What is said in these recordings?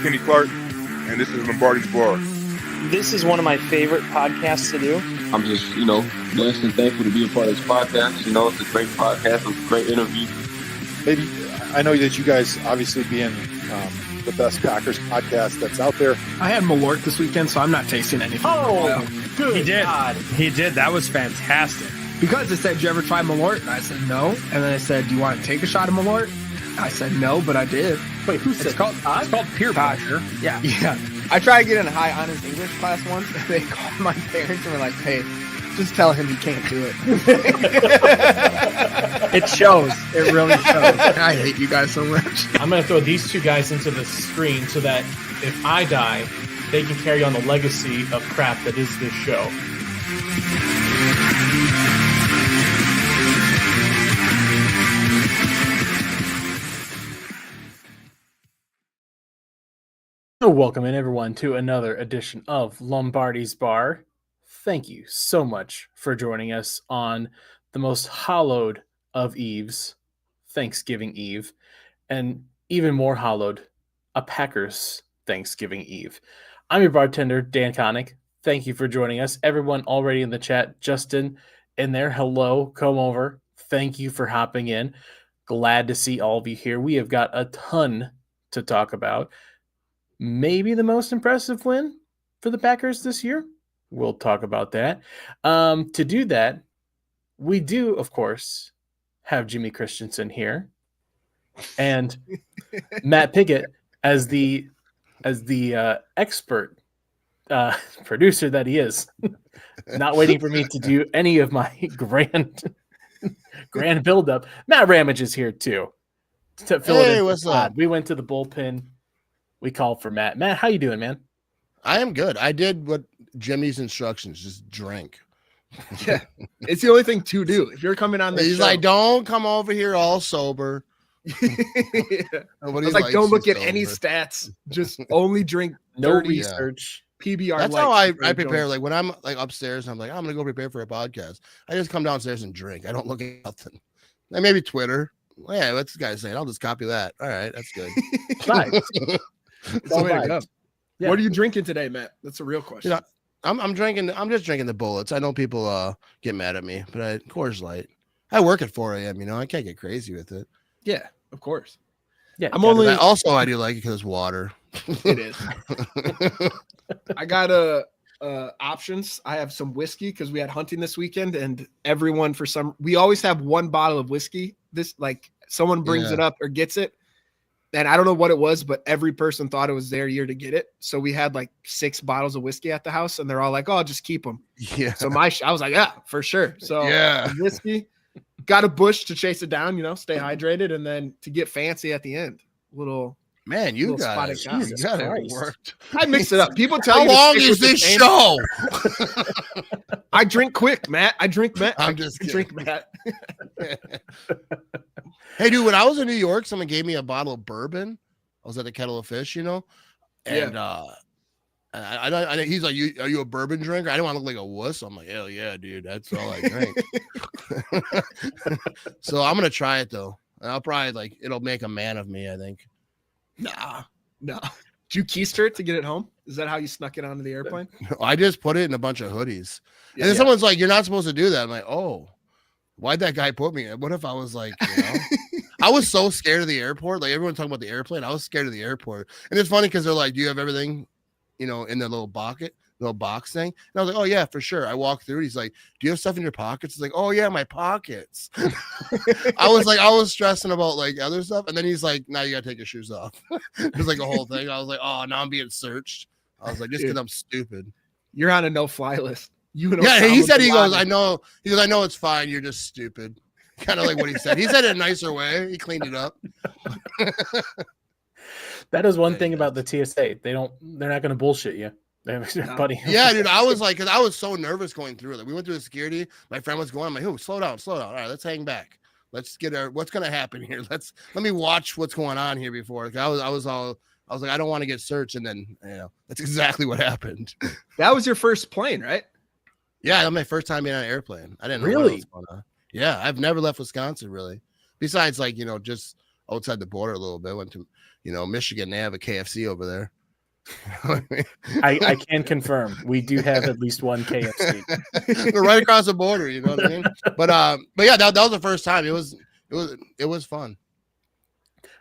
Kenny Clark, and this is Lombardi's Bar. This is one of my favorite podcasts to do. I'm just, blessed and thankful to be a part of this podcast. It's a great podcast. It's a great interview. Maybe I know that you guys obviously being the best Packers podcast that's out there. I had Malort this weekend, so I'm not tasting anything. Oh, good He did. God. He did. That was fantastic. Because it said, "Did you ever try Malort?" And I said, "No." And then it said, "Do you want to take a shot of Malort?" I said, "No," but I did. Wait, who said It's called Peer Todd. pressure. Yeah. Yeah. I tried to get in a high honors English class once, and they called my parents and were like, "Hey, just tell him he can't do it." It shows. It really shows. I hate you guys so much. I'm going to throw these two guys into the screen so that if I die, they can carry on the legacy of crap that is this show. Welcome in, everyone, to another edition of Lombardi's Bar. Thank you so much for joining us on the most hallowed of eves, Thanksgiving Eve, and even more hallowed, a Packers Thanksgiving Eve. I'm your bartender, Dan Connick. Thank you for joining us. Everyone already in the chat, Justin in there, hello, come over. Thank you for hopping in. Glad to see all of you here. We have got a ton to talk about. Maybe the most impressive win for the Packers this year. We'll talk about that. To do that, we do, of course, have Jimmy Christensen here and Matt Pickett as the expert producer that he is, not waiting for me to do any of my grand buildup. Matt Ramage is here too to fill it in. What's up? We went to the bullpen. We called for Matt. Matt, how you doing, man? I am good. I did what Jimmy's instructions, just drink. Yeah, it's the only thing to do. If you're coming on this He's show, like, don't come over here all sober. yeah. I was like, don't look at sober. any stats. Just only drink No dirty research. PBR. That's light how I for prepare. Jones. Like when I'm like upstairs, I'm like, I'm gonna go prepare for a podcast. I just come downstairs and drink. I don't look at nothing. Like maybe Twitter. Yeah, what's this guy saying? I'll just copy that. All right, that's good. Nice. It's the way to go. Yeah. What are you drinking today, Matt? That's a real question. You know, I'm drinking. I'm just drinking the bullets. I know people get mad at me, but Coors Light. I work at 4 a.m. I can't get crazy with it. Yeah, of course. Yeah, I'm only. Also, I do like it because it's water. It is. I got options. I have some whiskey because we had hunting this weekend, and everyone we always have one bottle of whiskey. This someone brings it up or gets it. And I don't know what it was, but every person thought it was their year to get it. So we had 6 bottles of whiskey at the house, and they're all like, "Oh, just keep them." Yeah. So I was like, "Yeah, for sure." So yeah, whiskey, got a bush to chase it down, stay hydrated, and then to get fancy at the end. Man, you little got it. spotted You got it Christ. worked. I mix it up. People tell How you. to long stick is with the this same- show? I drink quick, Matt. I drink Matt. I'm just kidding. drink Matt. Hey, dude, when I was in New York, someone gave me a bottle of bourbon. I was at the Kettle of Fish, and I he's like, "Are you a bourbon drinker?" I didn't want to look like a wuss. I'm like, "Hell yeah, dude, that's all I drink." So I'm gonna try it though. And I'll probably it'll make a man of me, I think. Nah. Did you keister it to get it home? Is that how you snuck it onto the airplane? I just put it in a bunch of hoodies. Yeah, and then someone's like, "You're not supposed to do that." I'm like, "Oh, why'd that guy put me in? What if I was like, I was so scared of the airport. Like everyone talking about the airplane. I was scared of the airport. And it's funny because they're like, "Do you have everything, in the little box thing?" And I was like, "Oh yeah, for sure." I walked through. He's like, "Do you have stuff in your pockets?" It's like, "Oh yeah, my pockets." I was stressing about other stuff. And then he's like, "Now you gotta take your shoes off." It was like a whole thing. I was like, "Oh, now I'm being searched." I was like, just because I'm stupid. You're on a no-fly list. Yeah, he said, he goes, "I know." He goes, "I know it's fine. You're just stupid." Kind of like what he said. He said it in a nicer way. He cleaned it up. That is one thing about the TSA. They're not going to bullshit you. Buddy. Yeah, dude. I was because I was so nervous going through it. We went through the security. My friend was going. I'm like, "Oh, slow down. All right, let's hang back. Let's get what's going to happen here. Let me watch what's going on here before." I was like, I don't want to get searched. And then, that's exactly what happened. That was your first plane, right? Yeah, that was my first time being on an airplane. I didn't know Really? what was going on. Yeah, I've never left Wisconsin really. Besides, just outside the border a little bit. Went to, Michigan. They have a KFC over there. I can confirm we do have at least one KFC. They're right across the border, you know what I mean? But yeah, that was the first time. It was fun.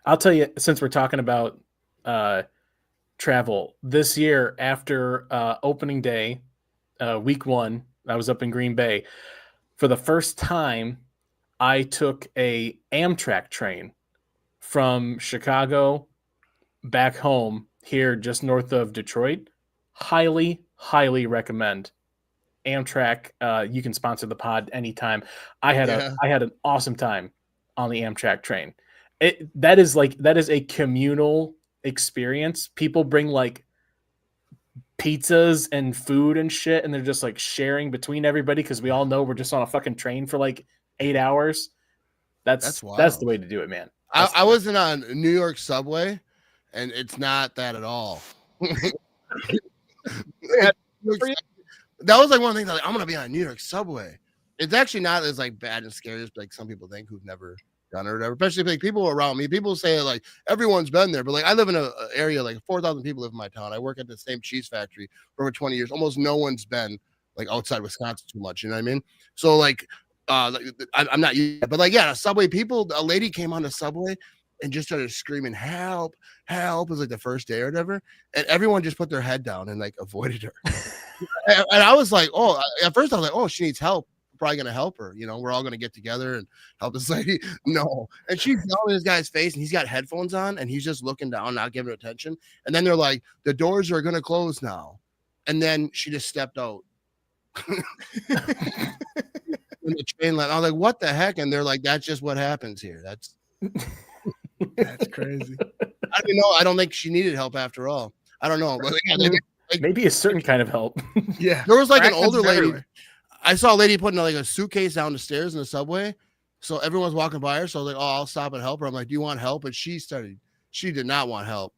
I'll tell you, since we're talking about travel this year after opening day, week 1, I was up in Green Bay. For the first time, I took a Amtrak train from Chicago back home here just north of Detroit. Highly, highly recommend Amtrak. You can sponsor the pod anytime. I had an awesome time on the Amtrak train. That is a communal experience. People bring like pizzas and food and shit, and they're just like sharing between everybody because we all know we're just on a fucking train for like 8 hours. That's the way to do it, man. I wasn't on New York subway, and it's not that at all. That was like one of the things. I'm gonna be on New York subway. It's actually not as like bad and scary as like some people think who've never done it or whatever. Especially like people around me. People say like everyone's been there, but like I live in an area like 4,000 people live in my town. I work at the same cheese factory for over 20 years. Almost no one's been like outside Wisconsin too much. You know what I mean? So like, I'm not used to it, but like yeah, subway people. A lady came on the subway and just started screaming, "Help! Help!" It was like the first day or whatever, and everyone just put their head down and like avoided her. and I was like, oh, at first I was like, oh, she needs help. We're probably gonna help her. You know, we're all gonna get together and help this lady. No, and she's yelling in this guy's face, and he's got headphones on, and he's just looking down, not giving her attention. And then they're like, the doors are gonna close now, and then she just stepped out. In the train line, I was like, "What the heck?" And they're like, "That's just what happens here." That's crazy. I don't know. I don't think she needed help after all. I don't know. But maybe a certain kind of help. Yeah, there was like an older lady. I saw a lady putting like a suitcase down the stairs in the subway. So everyone's walking by her. So I was like, "Oh, I'll stop and help her." I'm like, "Do you want help?" And she did not want help.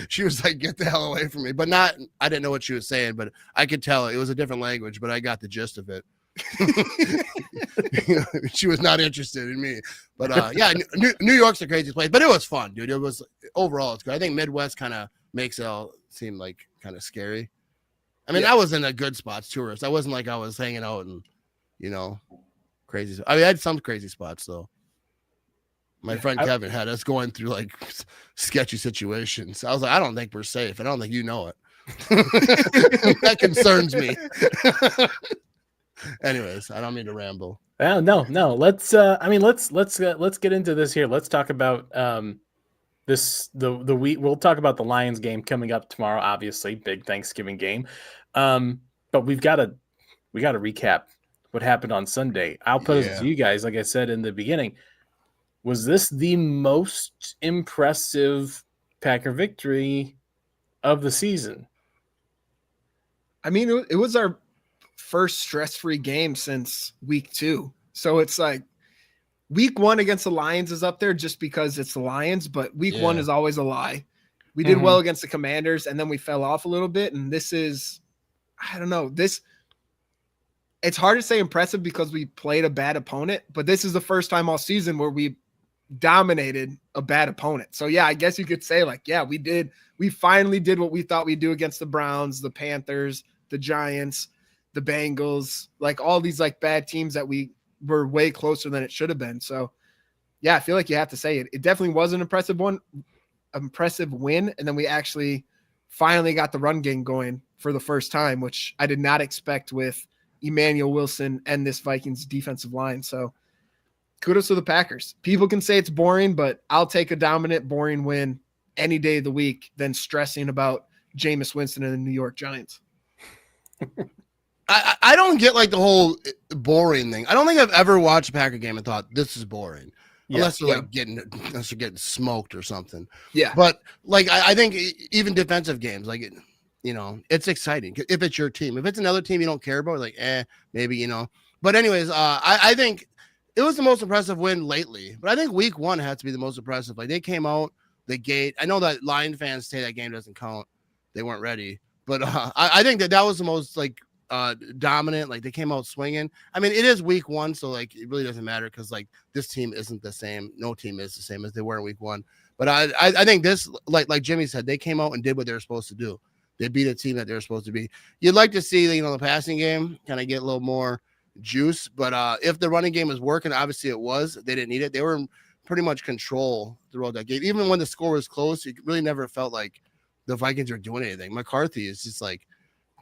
She was like, "Get the hell away from me!" But I didn't know what she was saying, but I could tell it was a different language, but I got the gist of it. She was not interested in me, but yeah, New York's a crazy place, but it was fun, dude. It was overall, it's good. I think Midwest kind of makes it all seem like kind of scary. I mean, I was in a good spots, tourist. I wasn't like I was hanging out and crazy. I mean, I had some crazy spots though. My friend Kevin had us going through like sketchy situations. I was like, I don't think we're safe. I don't think you know it. That concerns me. Anyways, I don't mean to ramble. No. Let's get into this here. Let's talk about the week. We'll talk about the Lions game coming up tomorrow. Obviously, big Thanksgiving game. But we got to recap what happened on Sunday. I'll put it to you guys. Like I said in the beginning, was this the most impressive Packer victory of the season? I mean, it was our first stress-free game since week 2. So it's like week 1 against the Lions is up there just because it's the Lions, but week 1 is always a lie. We did well against the Commanders, and then we fell off a little bit. And this is, I don't know, it's hard to say impressive because we played a bad opponent, but this is the first time all season where we dominated a bad opponent. So yeah, I guess you could say like, yeah, we finally did what we thought we'd do against the Browns, the Panthers, the Giants, the Bengals, like all these like bad teams that we were way closer than it should have been. So yeah, I feel like you have to say it. It definitely was an impressive win. And then we actually finally got the run game going for the first time, which I did not expect with Emmanuel Wilson and this Vikings defensive line. So kudos to the Packers. People can say it's boring, but I'll take a dominant, boring win any day of the week than stressing about Jameis Winston and the New York Giants. I don't get like the whole boring thing. I don't think I've ever watched a Packer game and thought this is boring, unless they're getting smoked or something. Yeah, but like I think even defensive games, like it's exciting if it's your team. If it's another team you don't care about, like maybe But anyways, I think it was the most impressive win lately. But I think week 1 had to be the most impressive. Like they came out the gate. I know that Lion fans say that game doesn't count. They weren't ready. But I think that was the most like dominant. Like they came out swinging. I mean, it is week 1, so like it really doesn't matter because like this team isn't the same. No team is the same as they were in week 1. But I think this, like Jimmy said, they came out and did what they were supposed to do. They beat a team that they're supposed to be. You'd like to see, the passing game kind of get a little more juice. But if the running game was working, obviously it was. They didn't need it. They were in pretty much control throughout that game. Even when the score was close, it really never felt like the Vikings were doing anything. McCarthy is just like,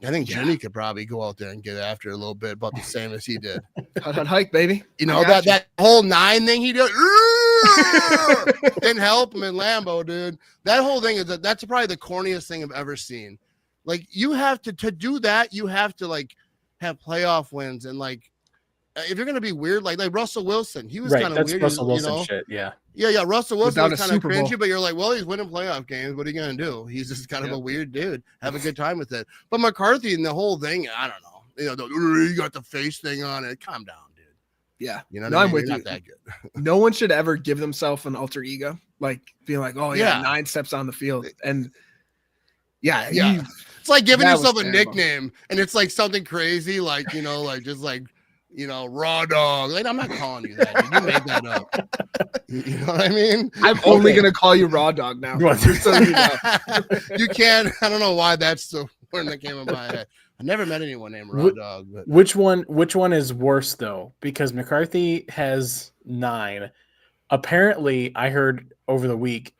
I think Jimmy could probably go out there and get after it a little bit, about the same as he did. Hike, baby. That whole 9 thing he did didn't help him in Lambeau, dude. That whole thing that's probably the corniest thing I've ever seen. Like you have to do that, you have to like have playoff wins and like if you're gonna be weird, like Russell Wilson, he was kind of weird. Russell Wilson shit, yeah. Russell Wilson was kind of cringy, Bowl. but you're like, well, he's winning playoff games. What are you gonna do? He's just kind of a weird dude. Have a good time with it. But McCarthy and the whole thing, I don't know. You got the face thing on it. Calm down, dude. Yeah, I'm with you're you. Not that good. No one should ever give themselves an alter ego, like being like, oh yeah, 9 steps on the field, and yeah. It's like giving That yourself was a terrible. nickname, and it's like something crazy, like raw dog. Like I'm not calling you that. Dude. You made that up. You know what I mean? I'm only gonna call you Raw Dog now. Just so you know. You can't. I don't know why that's the word that came in my head. I never met anyone named Raw Dog. But. Which one is worse though? Because McCarthy has 9. Apparently, I heard over the week,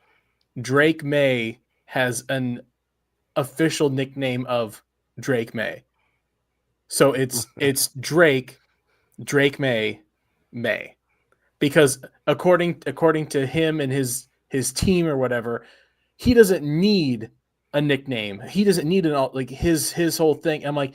Drake May has an official nickname of Drake May. So it's Drake May, because according to him and his team or whatever, he doesn't need a nickname. He doesn't need his whole thing. I'm like,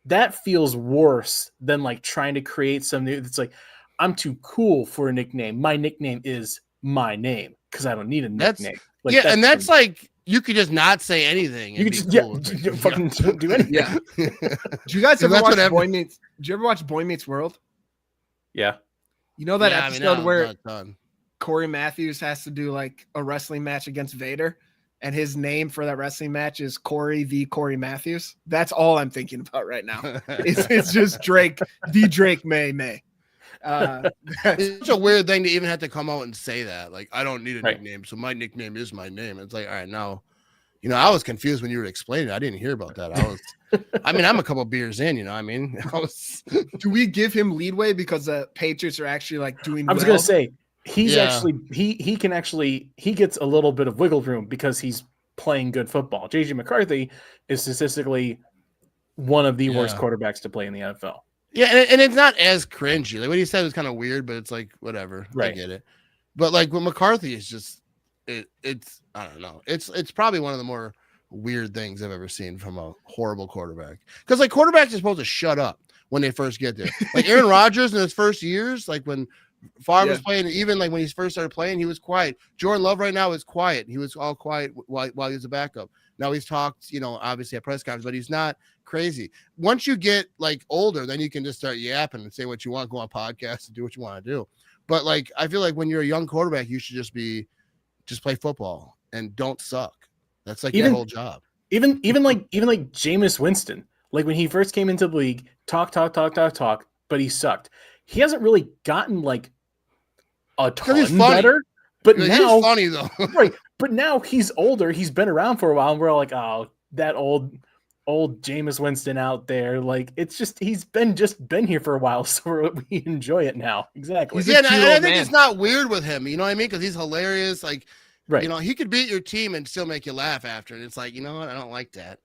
that feels worse than like trying to create some new. It's like, I'm too cool for a nickname. My nickname is my name because I don't need a nickname. That's like you could just not say anything. You could just fucking don't do anything. Yeah. Do you guys ever watch Boy Meets? Did you ever watch Boy Meets World? Yeah. You know that episode where Corey Matthews has to do like a wrestling match against Vader, and his name for that wrestling match is Corey the Corey Matthews? That's all I'm thinking about right now. It's just Drake, the Drake May. It's such a weird thing to even have to come out and say that. Like, I don't need a nickname, so my nickname is my name. It's like, all right, now, I was confused when you were explaining it. I didn't hear about that. I'm a couple beers in, Do we give him leadway because the Patriots are actually like doing I was going to say, he's actually, he gets a little bit of wiggle room because he's playing good football. JJ McCarthy is statistically one of the worst quarterbacks to play in the NFL. Yeah, and it's not as cringy. Like what he said was kind of weird, but it's like whatever. Right. I get it. But like with McCarthy, is just it's I don't know. It's probably one of the more weird things I've ever seen from a horrible quarterback. Because like quarterbacks are supposed to shut up when they first get there. Like Aaron Rodgers in his first years, like when Favre was playing, even like when he first started playing, he was quiet. Jordan Love right now is quiet. He was all quiet while he was a backup. Now he's talked, obviously at press conference, but he's not crazy. Once you get like older, then you can just start yapping and say what you want, go on podcasts and do what you want to do. But like, I feel like when you're a young quarterback, you should just play football and don't suck. That's like your whole job. Even like Jameis Winston, like when he first came into the league, talk, but he sucked. He hasn't really gotten like a ton better. But now he's funny though. Right. But now he's older. He's been around for a while, and we're like, oh, that old Jameis Winston out there. Like, it's just he's been here for a while, so we enjoy it now. Exactly. And I think it's not weird with him. You know what I mean? Because he's hilarious. Like, he could beat your team and still make you laugh after. And it's like, you know what? I don't like that.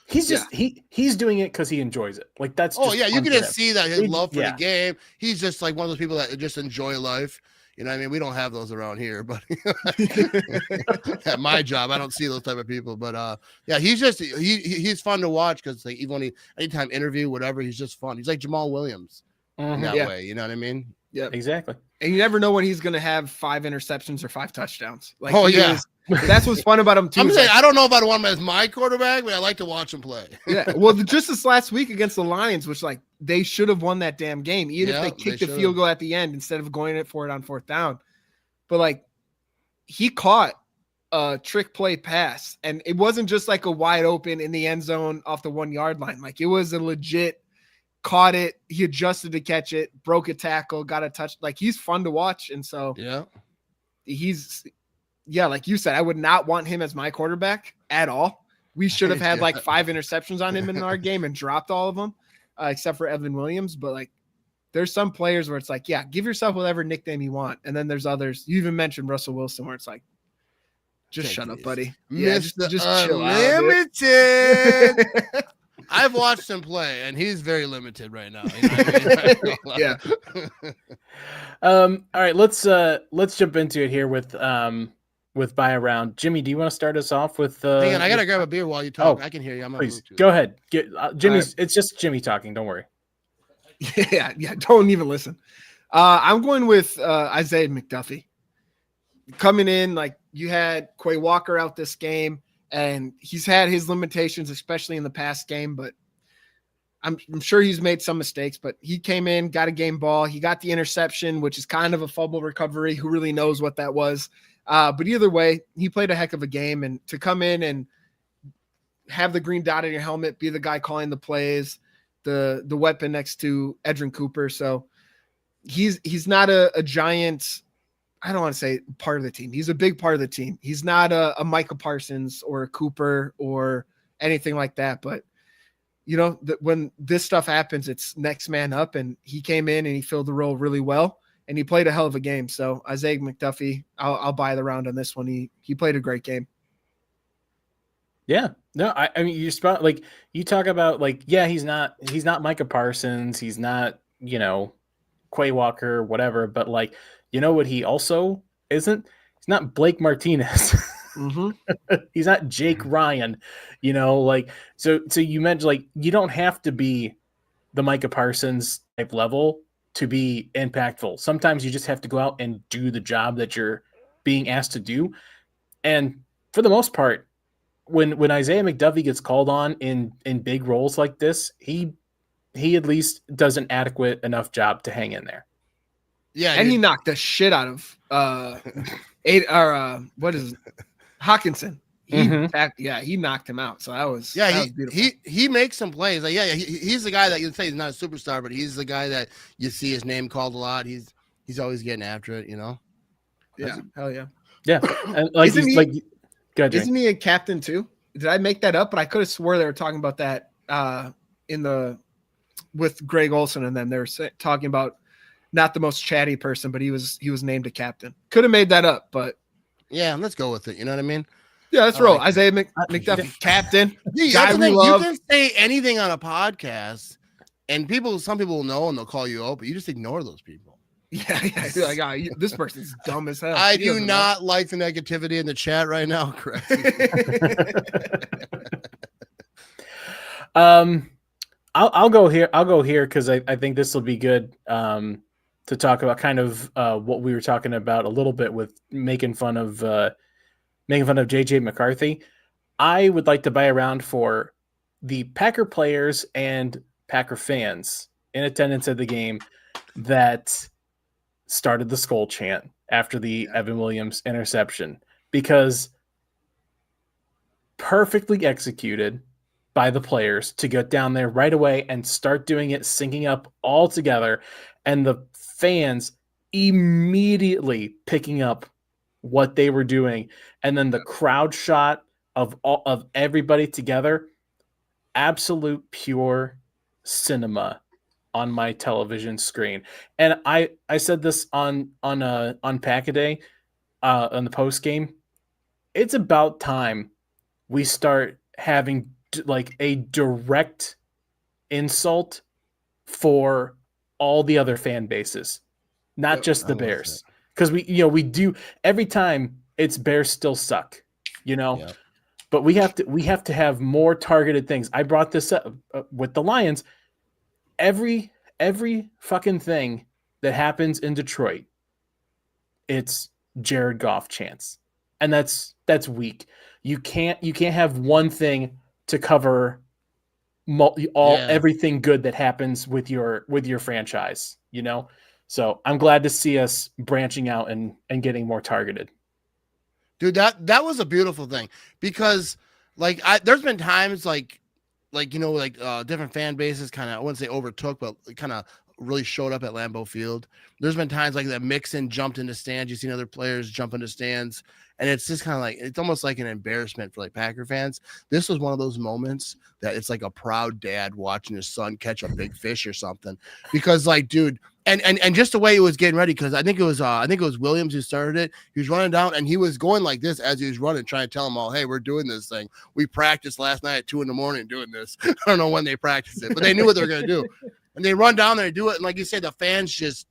He's just he's doing it because he enjoys it. Like that's you can just see that his love for the game. He's just like one of those people that just enjoy life. You know what I mean? We don't have those around here, but at my job, I don't see those type of people. But he's just he's fun to watch because like even anytime interview, whatever, he's just fun. He's like Jamal Williams in that way. You know what I mean? Yeah, exactly. And you never know when he's gonna have 5 interceptions or 5 touchdowns. Like, that's what's fun about him too. I'm saying I don't know if I want him as my quarterback, but I like to watch him play. Yeah, well, just this last week against the Lions, which like they should have won that damn game, even if they kicked the field goal at the end instead of going for it on 4th down. But like he caught a trick play pass, and it wasn't just like a wide open in the end zone off the 1 yard line. Like it was a legit caught it. He adjusted to catch it, broke a tackle, got a touch. Like he's fun to watch. And so like you said, I would not want him as my quarterback at all. We should have had like 5 interceptions on him in our game and dropped all of them, except for Evan Williams. But like, there's some players where it's like, yeah, give yourself whatever nickname you want. And then there's others. You even mentioned Russell Wilson, where it's like, just shut up, buddy. Yeah, just chill out. Limited. I've watched him play, and he's very limited right now. You know what I mean? Yeah. All right, let's jump into it here with buy around. Jimmy, do you want to start us off with? Hang on, I gotta grab a beer while you talk. I can hear you. I'm please go ahead. Jimmy's. It's just Jimmy talking. Don't worry. Yeah. Don't even listen. I'm going with Isaiah McDuffie coming in. Like you had Quay Walker out this game. And he's had his limitations, especially in the past game, but I'm sure he's made some mistakes, but he came in, got a game ball. He got the interception, which is kind of a fumble recovery. Who really knows what that was? But either way, he played a heck of a game. And to come in and have the green dot in your helmet, be the guy calling the plays, the weapon next to Edrin Cooper. So he's not a giant – I don't want to say part of the team. He's a big part of the team. He's not a Micah Parsons or a Cooper or anything like that. But, you know, when this stuff happens, it's next man up. And he came in and he filled the role really well. And he played a hell of a game. So Isaiah McDuffie, I'll buy the round on this one. He played a great game. Yeah. No, I mean, you spot like you talk about like, yeah, he's not Micah Parsons. He's not, you know, Quay Walker, whatever. But like, you know what he also isn't? He's not Blake Martinez. Mm-hmm. He's not Jake Ryan. You know, like so you mentioned like you don't have to be the Micah Parsons type level to be impactful. Sometimes you just have to go out and do the job that you're being asked to do. And for the most part, when Isaiah McDuffie gets called on in big roles like this, he at least does an adequate enough job to hang in there. Yeah, and he knocked the shit out of Hawkinson. He knocked him out. So that was beautiful. He makes some plays. Like he's the guy that you say he's not a superstar, but he's the guy that you see his name called a lot. He's always getting after it, you know. Yeah, hell yeah. Yeah, and like isn't he a captain too? Did I make that up? But I could have swore they were talking about that with Greg Olson and them. They were talking about. Not the most chatty person, but he was named a captain. Could have made that up, but yeah, let's go with it. You know what I mean? Yeah, let's roll. Like Isaiah McDuffie, captain. Guy we love. You can say anything on a podcast, and some people will know and they'll call you out, but you just ignore those people. Yeah. Like, this person's dumb as hell. I do not like the negativity in the chat right now, correct? I'll go here because I think this will be good. To talk about kind of what we were talking about a little bit with making fun of JJ McCarthy. I would like to buy around for the Packer players and Packer fans in attendance at the game that started the skull chant after the Evan Williams interception, because perfectly executed by the players to get down there right away and start doing it, syncing up all together, and the fans immediately picking up what they were doing, and then the crowd shot of everybody together. Absolute pure cinema on my television screen. And I said this on Pack-A-Day on the post game. It's about time we start having like a direct insult for all the other fan bases, not just the Bears. Because we do every time it's Bears still suck, but we have to have more targeted things. I brought this up with the Lions. Every fucking thing that happens in Detroit, it's Jared Goff chants, and that's weak. You can't have one thing to cover everything good that happens with your franchise, So I'm glad to see us branching out and getting more targeted. Dude, that was a beautiful thing because like there's been times like different fan bases kind of, I wouldn't say overtook, but kind of really showed up at Lambeau Field. There's been times like that Mixon jumped into stands. You've seen other players jump into stands, and it's just kind of like, it's almost like an embarrassment for like Packer fans. This was one of those moments that it's like a proud dad watching his son catch a big fish or something, because like, dude, and just the way he was getting ready, because I think it was Williams who started it. He was running down and he was going like this as he was running, trying to tell them all, hey, we're doing this thing. We practiced last night at 2 a.m. doing this. I don't know when they practiced it, but they knew what they were going to do. And they run down there and do it. And like you said, the fans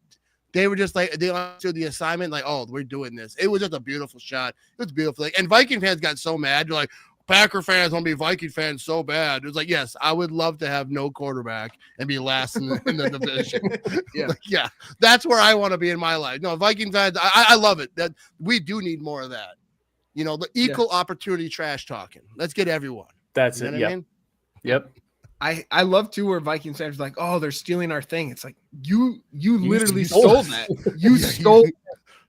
they were just like, they understood the assignment, like, oh, we're doing this. It was just a beautiful shot. It was beautiful. Like, and Viking fans got so mad. They're like, Packer fans want to be Viking fans so bad. It was like, yes, I would love to have no quarterback and be last in the division. Yeah. Like, yeah, that's where I want to be in my life. No, Viking fans, I love it. That we do need more of that. You know, the equal opportunity trash talking. Let's get everyone. That's You know it. what I Yep. mean? Yep. I love too where Vikings fans are like, oh, they're stealing our thing. It's like you literally stole that. You stole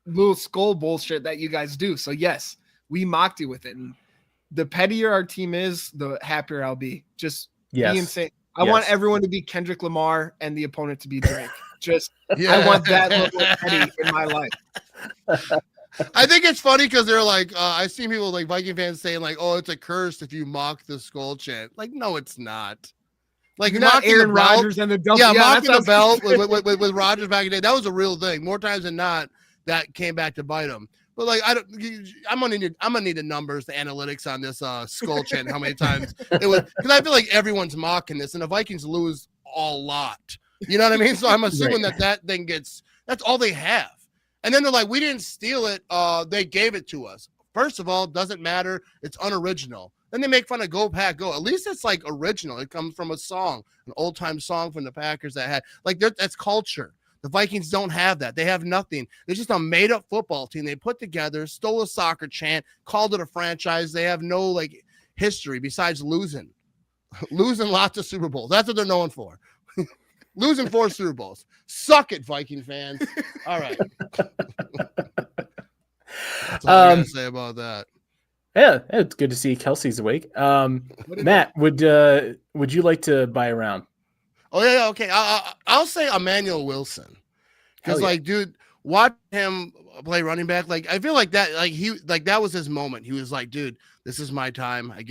little skull bullshit that you guys do. So yes, we mocked you with it. And the pettier our team is, the happier I'll be. Just be insane. I want everyone to be Kendrick Lamar and the opponent to be Drake. Just I want that little petty in my life. I think it's funny because they're like, I've seen people like Viking fans saying like, oh, it's a curse if you mock the skull chant. Like, no, it's not. Like, you're not Aaron Rodgers and the double. Yeah, mocking the belt with Rodgers back in the day. That was a real thing. More times than not, that came back to bite him. But like, I'm gonna need the numbers, the analytics on this skull chant. How many times it was? Because I feel like everyone's mocking this, and the Vikings lose a lot. You know what I mean? So I'm assuming that thing that's all they have. And then they're like, we didn't steal it. They gave it to us. First of all, doesn't matter. It's unoriginal. Then they make fun of Go Pack Go. At least it's like original. It comes from a song, an old time song from the Packers that had like that's culture. The Vikings don't have that. They have nothing. They're just a made up football team. They put together, stole a soccer chant, called it a franchise. They have no like history besides losing lots of Super Bowls. That's what they're known for. Losing 4 Super Bowls. Suck it, Viking fans. All right. That's all I gotta say about that. Yeah, it's good to see Kelsey's awake. Matt, would you like to buy a round? Oh yeah, okay. I'll say Emmanuel Wilson, because like, dude, watch him play running back. Like, I feel like that, like that was his moment. He was like, dude, this is my time. I'm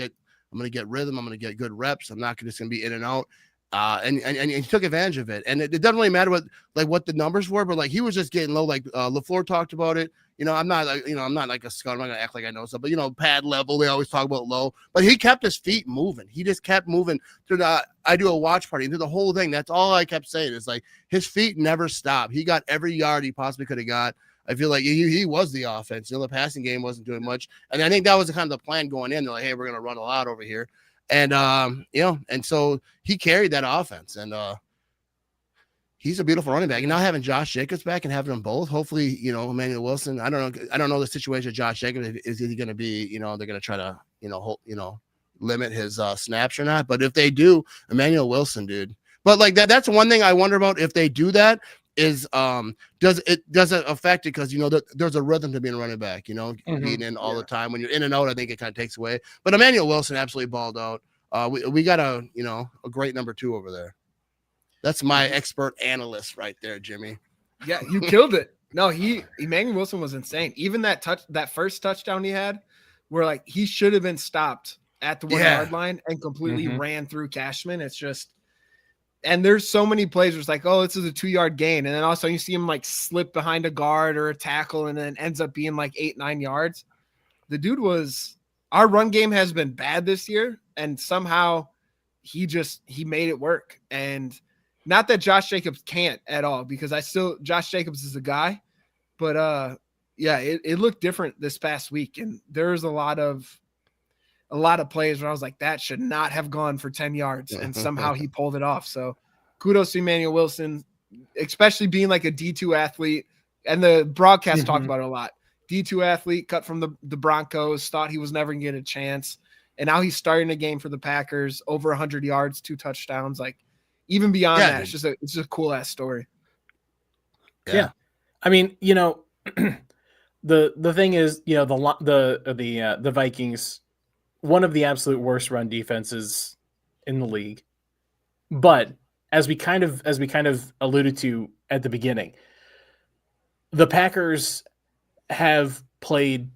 gonna get rhythm. I'm gonna get good reps. I'm not just gonna be in and out. And he took advantage of it. And it doesn't really matter what the numbers were, but like he was just getting low. Like LaFleur talked about it. You know, I'm not like a scout. I'm not gonna act like I know stuff, but you know, pad level, they always talk about low. But he kept his feet moving. He just kept moving through I do a watch party and through the whole thing. That's all I kept saying. Is like his feet never stopped. He got every yard he possibly could have got. I feel like he was the offense. You know, the passing game wasn't doing much. And I think that was kind of the plan going in. They're like, hey, we're gonna run a lot over here. And and so he carried that offense, and he's a beautiful running back. And now having Josh Jacobs back and having them both, hopefully, you know, Emmanuel Wilson. I don't know the situation of Josh Jacobs. Is he going to be, you know, they're going to try to, limit his snaps or not? But if they do, Emmanuel Wilson, dude. But like that's one thing I wonder about. If they do that, is does it affect it? Because you know there's a rhythm to being a running back, you know, being in all the time. When you're in and out, I think it kind of takes away. But Emmanuel Wilson absolutely balled out. We got a great number 2 over there. That's my expert analyst right there, Jimmy. Yeah, you killed it. No, Emmanuel Wilson was insane. Even that first touchdown he had, where like he should have been stopped at the 1 yard line and completely ran through Cashman. It's just. And there's so many plays where it's like, oh, this is a 2-yard gain. And then also you see him like slip behind a guard or a tackle and then ends up being like 8-9 yards. The dude our run game has been bad this year. And somehow he made it work. And not that Josh Jacobs can't at all, because Josh Jacobs is a guy, but it looked different this past week. And there's a lot of plays where I was like, that should not have gone for 10 yards. And somehow he pulled it off. So kudos to Emmanuel Wilson, especially being like a D2 athlete. And the broadcast talked about it a lot. D2 athlete, cut from the Broncos, thought he was never going to get a chance. And now he's starting a game for the Packers, over 100 yards, 2 touchdowns. Like, even beyond that, it's just a cool ass story. Yeah. I mean, you know, the thing is, the Vikings, one of the absolute worst run defenses in the league. But as we kind of alluded to at the beginning, the Packers have played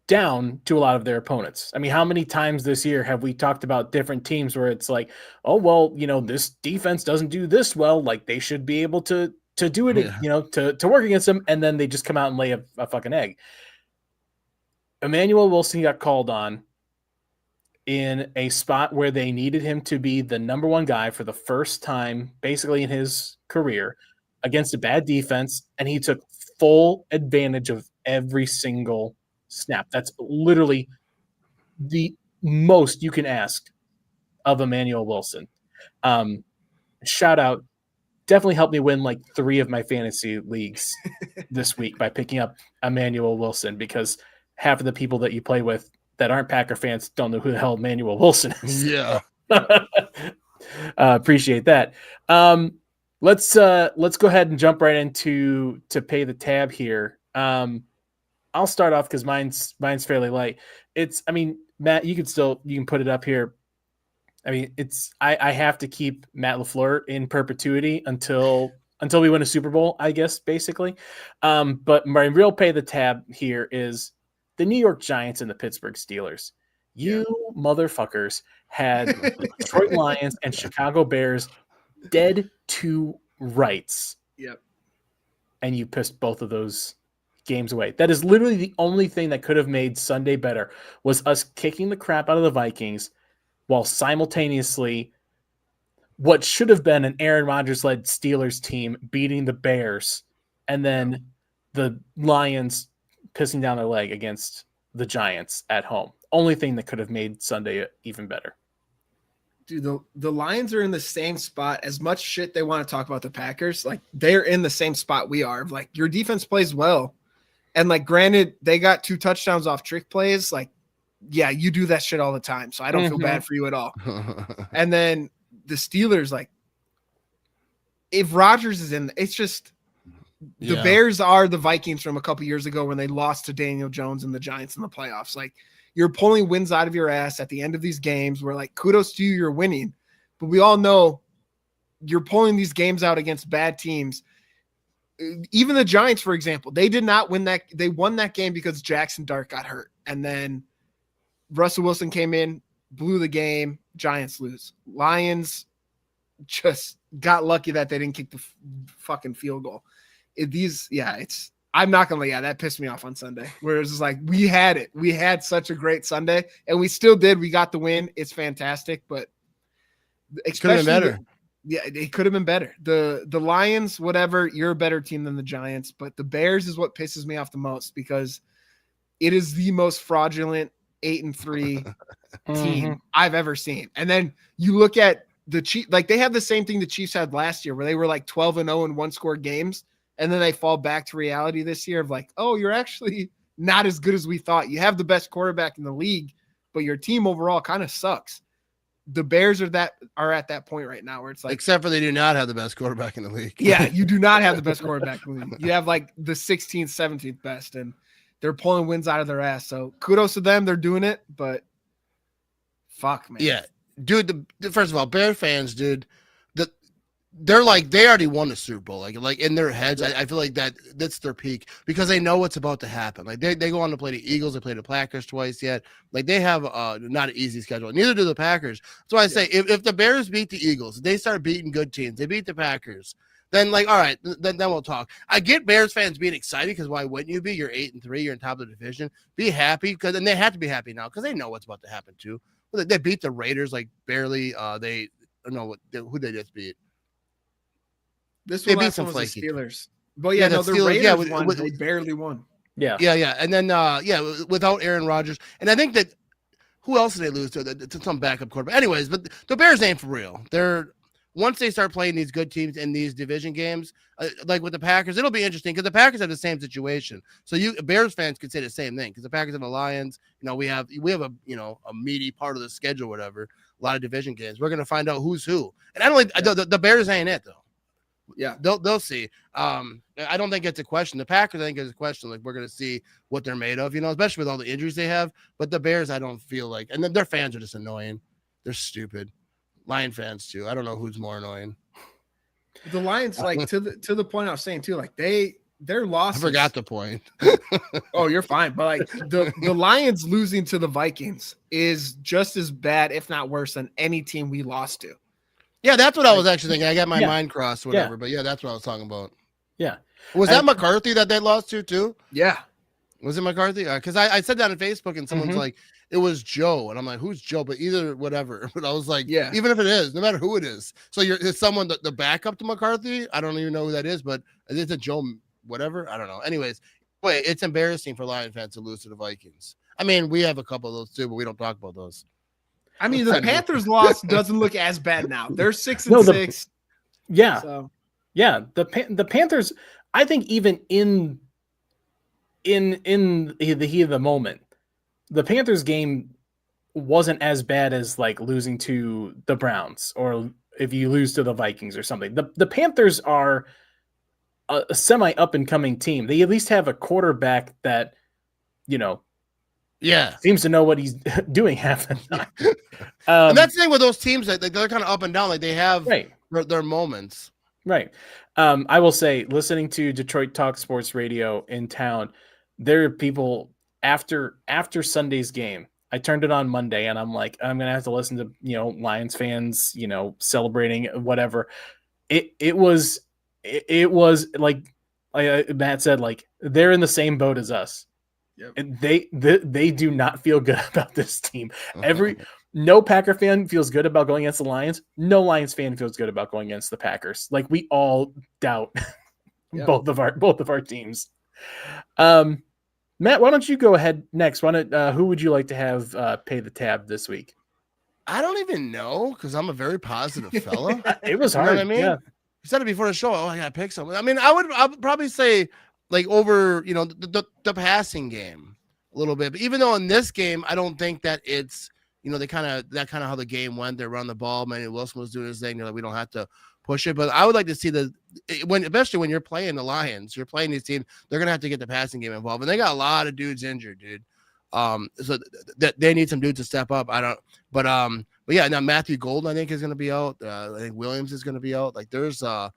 down to a lot of their opponents. I mean, how many times this year have we talked about different teams where it's like, oh, well, this defense doesn't do this well, like they should be able to do it, to work against them, and then they just come out and lay a fucking egg. Emmanuel Wilson got called on in a spot where they needed him to be the number one guy for the first time, basically in his career, against a bad defense, and he took full advantage of every single snap. That's literally the most you can ask of Emmanuel Wilson. Shout out. Definitely helped me win like 3 of my fantasy leagues this week by picking up Emmanuel Wilson, because half of the people that you play with that aren't Packer fans don't know who the hell Emmanuel Wilson is. Yeah. Appreciate that. Let's go ahead and jump right into pay the tab here. I'll start off because mine's fairly light. Matt, you can put it up here. I mean, I have to keep Matt LaFleur in perpetuity until we win a Super Bowl, I guess, basically. But my real pay the tab here is the New York Giants and the Pittsburgh Steelers. You motherfuckers had the Detroit Lions and Chicago Bears dead to rights. Yep. And you pissed both of those games away. That is literally the only thing that could have made Sunday better, was us kicking the crap out of the Vikings while simultaneously what should have been an Aaron Rodgers-led Steelers team beating the Bears, and then the Lions pissing down their leg against the Giants at home. Only thing that could have made Sunday even better. Dude, the Lions are in the same spot. As much shit they want to talk about the Packers, like they're in the same spot we are. Like, your defense plays well. And like, granted, they got 2 touchdowns off trick plays. Like, yeah, you do that shit all the time. So I don't feel bad for you at all. And then the Steelers, like, if Rodgers is in, it's just the Bears are the Vikings from a couple years ago when they lost to Daniel Jones and the Giants in the playoffs. Like, you're pulling wins out of your ass at the end of these games where, like, kudos to you, you're winning. But we all know you're pulling these games out against bad teams. Even the Giants, for example, they did not win that. They won that game because Jackson Dart got hurt. And then Russell Wilson came in, blew the game. Giants lose. Lions just got lucky that they didn't kick the fucking field goal. I'm not gonna lie. That pissed me off on Sunday. Where it's just like, we had it. We had such a great Sunday, and we still did. We got the win. It's fantastic, but It could have been better. It could have been better. The Lions, whatever, you're a better team than the Giants, but the Bears is what pisses me off the most, because it is the most fraudulent 8-3 team I've ever seen. And then you look at the Chiefs, like they have the same thing the Chiefs had last year, where they were like 12-0 in 1-score games. And then they fall back to reality this year of like, oh, you're actually not as good as we thought. You have the best quarterback in the league, but your team overall kind of sucks. The Bears are at that point right now where it's like, except for they do not have the best quarterback in the league. Yeah, you do not have the best quarterback in the league. You have like the 16th, 17th best, and they're pulling wins out of their ass. So kudos to them. They're doing it, but fuck, man. Yeah, dude. First of all, Bear fans, dude, they're like, they already won the Super Bowl. Like in their heads, I feel like that's their peak, because they know what's about to happen. Like they go on to play the Eagles, they played the Packers twice yet. Like they have not an easy schedule. Neither do the Packers. That's why I say if the Bears beat the Eagles, they start beating good teams, they beat the Packers, then like, all right, then we'll talk. I get Bears fans being excited, because why wouldn't you be? You're 8-3, you're on top of the division. Be happy, and they have to be happy now because they know what's about to happen too. They beat the Raiders like barely. Who they just beat. This one was some the flaky Steelers. But yeah, the the Steelers, Raiders won. They barely won. Yeah. And then without Aaron Rodgers, and I think that who else did they lose to some backup quarterback? Anyways, but the Bears ain't for real. Once they start playing these good teams in these division games, like with the Packers, it'll be interesting because the Packers have the same situation. So Bears fans could say the same thing, because the Packers have the Lions. We have a meaty part of the schedule, whatever. A lot of division games. We're gonna find out who's who, and I don't like the Bears ain't it though. Yeah. They'll see. I don't think it's a question. The Packers, I think, is a question. Like, we're going to see what they're made of, especially with all the injuries they have. But the Bears, I don't feel like, and then their fans are just annoying. They're stupid. Lion fans too. I don't know who's more annoying. The Lions, like to the point I was saying too, like their I losses. forgot the point. Oh, you're fine. But like the Lions losing to the Vikings is just as bad, if not worse, than any team we lost to. Yeah, that's what I was actually thinking. I got my Yeah. mind crossed, or whatever. Yeah. But yeah, that's what I was talking about. Yeah. Was that McCarthy that they lost to too? Yeah. Was it McCarthy? Because I said that on Facebook and someone's like, it was Joe. And I'm like, who's Joe? But either whatever. But I was like, Yeah. even if it is, no matter who it is. So it's someone, the backup to McCarthy. I don't even know who that is, but it's a Joe whatever. I don't know. Anyways, wait, it's embarrassing for Lion fans to lose to the Vikings. I mean, we have a couple of those too, but we don't talk about those. I mean, the Panthers loss doesn't look as bad now. They're 6-6. Yeah. So. Yeah. The Panthers, I think even in the heat of the moment, the Panthers game wasn't as bad as like losing to the Browns or if you lose to the Vikings or something. The Panthers are a semi up and coming team. They at least have a quarterback that, seems to know what he's doing half the time. And that's the thing with those teams that they're kind of up and down. Like they have their moments. Right. I will say, listening to Detroit Talk Sports Radio in town, there are people after Sunday's game. I turned it on Monday, and I'm like, I'm gonna have to listen to Lions fans, celebrating whatever. It was like Matt said, like they're in the same boat as us. Yep. And they do not feel good about this team. No Packer fan feels good about going against the Lions. No Lions fan feels good about going against the Packers. Like we all doubt both of our teams. Matt, why don't you go ahead next? Who would you like to have pay the tab this week? I don't even know because I'm a very positive fella. It was hard. You know what I mean? Yeah. You said it before the show. Oh, I gotta pick someone. I mean, I would probably say like over the passing game a little bit. But even though in this game, I don't think that it's that kind of how the game went. They run the ball. Manny Wilson was doing his thing. We don't have to push it. But I would like to see especially when you're playing the Lions, you're playing these teams, they're gonna have to get the passing game involved. And they got a lot of dudes injured, dude. So that they need some dudes to step up. But yeah, now Matthew Golden, I think, is gonna be out. I think Williams is gonna be out. Like there's a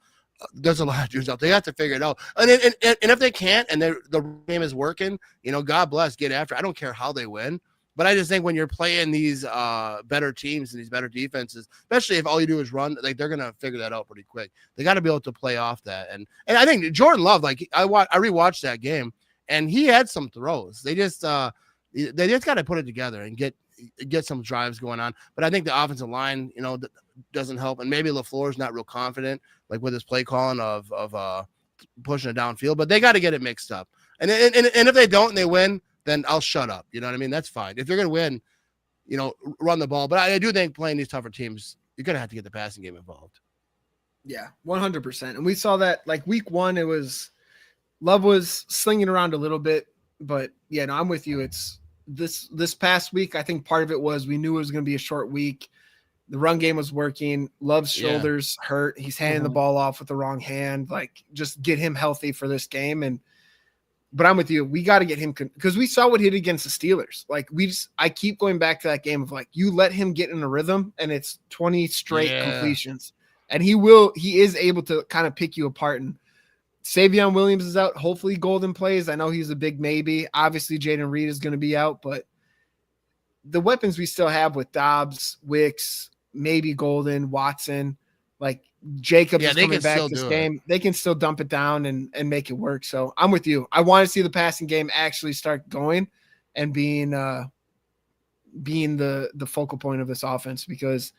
lot of dudes out. They have to figure it out. And if they can't, and the game is working, God bless, get after. I don't care how they win. But I just think when you're playing these better teams and these better defenses, especially if all you do is run, like they're gonna figure that out pretty quick. They got to be able to play off that. And I think Jordan Love, like I rewatched that game, and he had some throws. They just got to put it together and get some drives going on. But I think the offensive line, doesn't help, and maybe LaFleur's not real confident, like with his play calling of pushing it downfield. But they got to get it mixed up. And if they don't and they win, then I'll shut up. You know what I mean? That's fine. If you're going to win, run the ball. But I do think playing these tougher teams, you're going to have to get the passing game involved. Yeah, 100%. And we saw that like week one, Love was slinging around a little bit, but yeah, no, I'm with you. It's this past week. I think part of it was we knew it was going to be a short week. The run game was working. Love's shoulders hurt. He's handing the ball off with the wrong hand. Like just get him healthy for this game. But I'm with you. We got to get him because we saw what he did against the Steelers. Like I keep going back to that game of like, you let him get in a rhythm and it's 20 straight completions and he is able to kind of pick you apart. And Savion Williams is out. Hopefully Golden plays. I know he's a big maybe. Obviously Jaden Reed is going to be out, but the weapons we still have with Dobbs, Wicks, maybe Golden, Watson, like Jacobs is coming back this game. They can still dump it down and make it work. So I'm with you. I want to see the passing game actually start going and being the focal point of this offense, because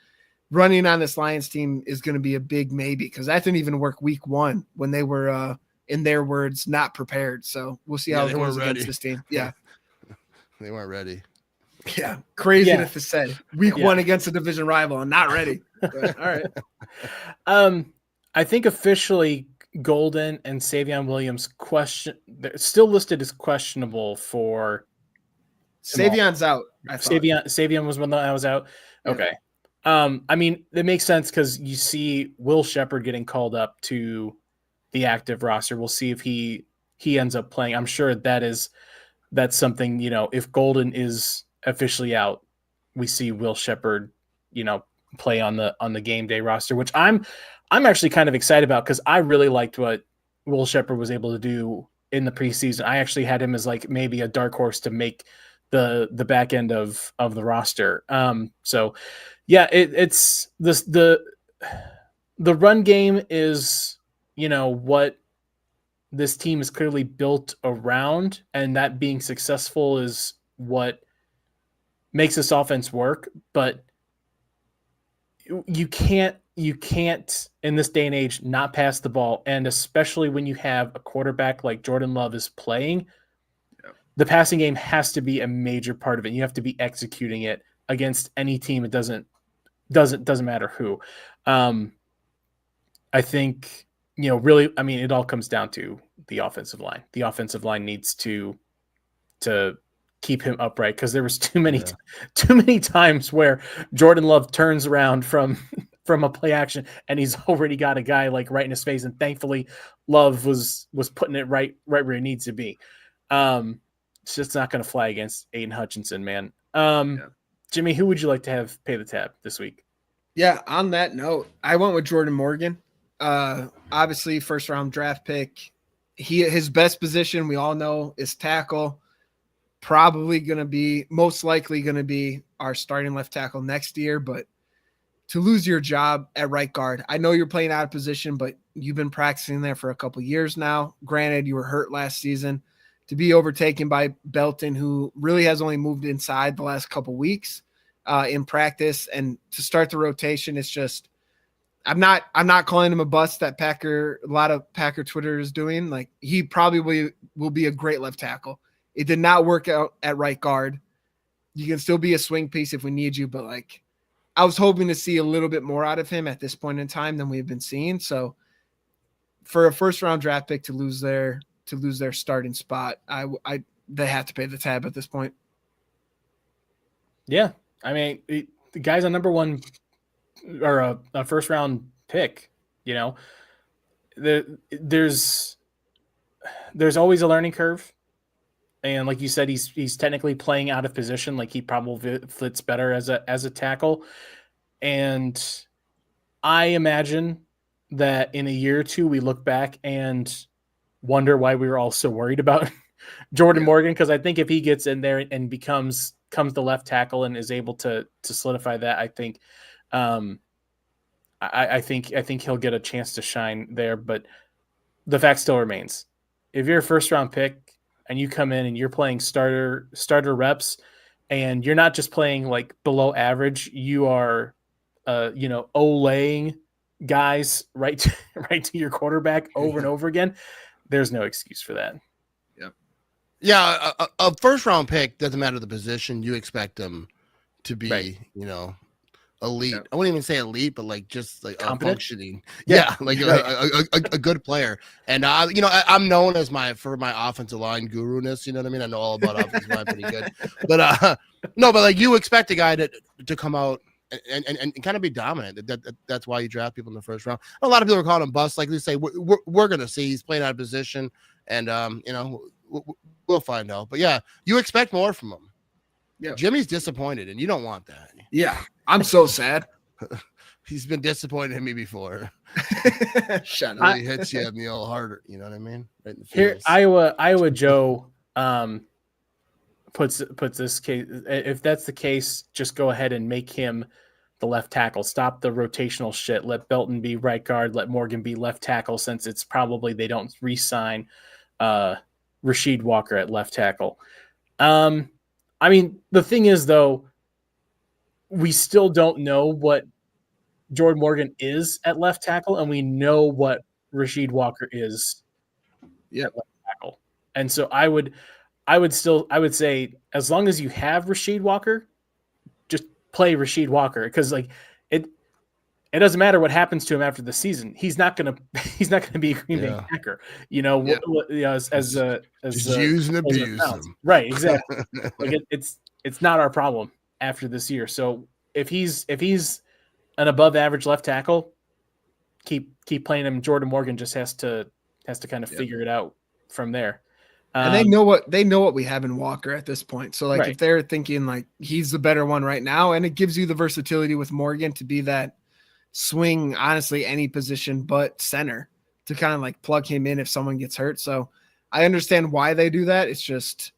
running on this Lions team is going to be a big maybe, because that didn't even work week one when they were, in their words, not prepared. So we'll see how it goes against this team. Yeah. They weren't ready. Yeah. Crazy to say week one against a division rival and not ready. But, all right. I think officially Golden and Savion Williams they're still listed as questionable for Savion's out. Savion was one that was out. Okay. I mean, it makes sense because you see Will Shepherd getting called up to the active roster. We'll see if he ends up playing. I'm sure that's something, if Golden is officially out, we see Will Shepherd, play on the game day roster, which I'm actually kind of excited about because I really liked what Will Shepherd was able to do in the preseason. I actually had him as like maybe a dark horse to make the back end of the roster. So yeah, it's this the run game is, what this team is clearly built around, and that being successful is what makes this offense work. But you can't in this day and age not pass the ball, and especially when you have a quarterback like Jordan Love is playing, the passing game has to be a major part of it. You have to be executing it against any team. It doesn't matter who. I think, really, I mean, it all comes down to the offensive line. The offensive line needs to keep him upright because there was too many times where Jordan Love turns around from a play action and he's already got a guy like right in his face. And thankfully, Love was putting it right where it needs to be. It's just not going to fly against Aiden Hutchinson, man. Jimmy, who would you like to have pay the tab this week? Yeah, on that note, I went with Jordan Morgan. Obviously, first round draft pick. His best position, we all know, is tackle. Most likely going to be our starting left tackle next year. But to lose your job at right guard, I know you're playing out of position, but you've been practicing there for a couple years now. Granted, you were hurt last season. To be overtaken by Belton, who really has only moved inside the last couple weeks in practice, and to start the rotation, it's just I'm not calling him a bust that a lot of Packer Twitter is doing. Like, he probably will be a great left tackle. It did not work out at right guard. You can still be a swing piece if we need you, but like, I was hoping to see a little bit more out of him at this point in time than we've been seeing. So for a first round draft pick to lose their starting spot, they have to pay the tab at this point. Yeah. I mean, the guy's a number one or a first round pick, there's always a learning curve. And like you said, he's technically playing out of position. Like, he probably fits better as a tackle. And I imagine that in a year or two, we look back and wonder why we were all so worried about Jordan Morgan. Cause I think if he gets in there and comes the left tackle and is able to solidify that, I think, I think he'll get a chance to shine there. But the fact still remains, if you're a first round pick and you come in and you're playing starter reps, and you're not just playing like below average, you are, olaying guys right to your quarterback over and over again. There's no excuse for that. Yeah, a first round pick doesn't matter the position. You expect them to be, elite. I wouldn't even say elite, but like just like functioning. Yeah, like a good player. And I'm known as my offensive line guru-ness. You know what I mean? I know all about offensive line pretty good. But no, but like, you expect a guy to come out and kind of be dominant. That's why you draft people in the first round. A lot of people are calling him bust. Like they say, we're gonna see. He's playing out of position, and we'll find out. But yeah, you expect more from him. Yeah, Jimmy's disappointed, and you don't want that. Yeah, I'm so sad. He's been disappointed in me before. Shut up. He hits you in the old harder. You know what I mean? Right in the Here, Iowa Joe puts this case. If that's the case, just go ahead and make him the left tackle. Stop the rotational shit. Let Belton be right guard. Let Morgan be left tackle, since it's probably they don't re-sign Rasheed Walker at left tackle. I mean, the thing is, though, we still don't know what Jordan Morgan is at left tackle, and we know what Rasheed Walker is at left tackle. And so I would say, as long as you have Rasheed Walker, just play Rasheed Walker, because like it doesn't matter what happens to him after the season. He's not gonna be a Green Bay Packer. As use and abuse him. Right, exactly. Like it's not our problem after this year. So if he's an above average left tackle, keep playing him. Jordan Morgan just has to kind of figure it out from there. And they know what we have in Walker at this point. So like if they're thinking like he's the better one right now, and it gives you the versatility with Morgan to be that swing, honestly, any position but center to kind of like plug him in if someone gets hurt. So I understand why they do that. It's just